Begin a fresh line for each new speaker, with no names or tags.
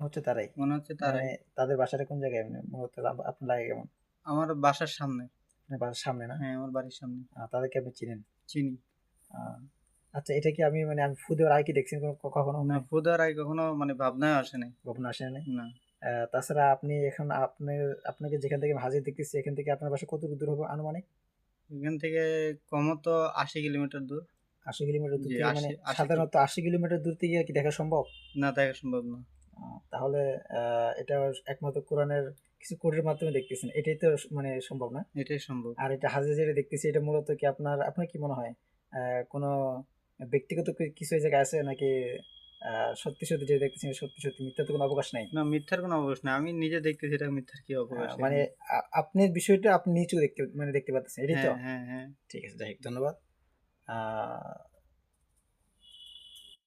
হচ্ছে তারাই।
মনে হচ্ছে
মানে
তারাই।
তাদের বাসাটা কোন জায়গায়? মানে মূলত আপনার লাগে কেমন?
আমার বাসার সামনে।
আপনার বাসার সামনে না?
হ্যাঁ, আমার বাড়ির সামনে।
তাদেরকে আপনি চিনেন?
চিনি।
আ আচ্ছা, এটা কি আমি ফু দেওয়ার আগে কি দেখছেন কখনো
না,
ওখানে?
ফু দেওয়ার আগে কখনো মানে ভাবনায়ও আসে নাই।
কখনো আসেন নাই?
না।
তাছাড়া আপনি এখন আপনাকে যেখান থেকে হাজির দেখতেছি এখান থেকে আপনার বাসা কতটুকু দূর হবে আনুমানিক?
এখান থেকে কমও তো ৮০ কিলোমিটার দূর।
৮০ কিলোমিটার দূর
জি,
থেকে মানে
৮০ কিলো।
সাধারণত ৮০ কিলোমিটার দূর থেকে কি দেখা সম্ভব?
না, দেখা সম্ভব না।
আ তাহলে আ এটা একমাত্র কোরআনের কিছু কোডের মাধ্যমে দেখতেছেন। এটাই তো মানে সম্ভব না?
এটাই সম্ভব।
আর এটা হাজিরা যেটা দেখতেছি এটা মূলত কি আপনার কি মনে হয়? কোনো ব্যক্তিগত কিছু এই জায়গায় আছে নাকি আ সত্যি যেটা দেখতেছেন সত্যি মিথ্যার তো কোনো অবকাশ নাই?
না, মিথ্যার কোনো অবকাশ নাই। আমি নিজে দেখতেছি এটা মিথ্যার কি অবকাশ
মানে
এখানে।
আপনার বিষয়টা আপনি নিচেও দেখতে পাচ্ছেন, এটাই তো?
হ্যাঁ, হ্যাঁ, হ্যাঁ।
ঠিক আছে, যাই হোক ধন্যবাদ। আ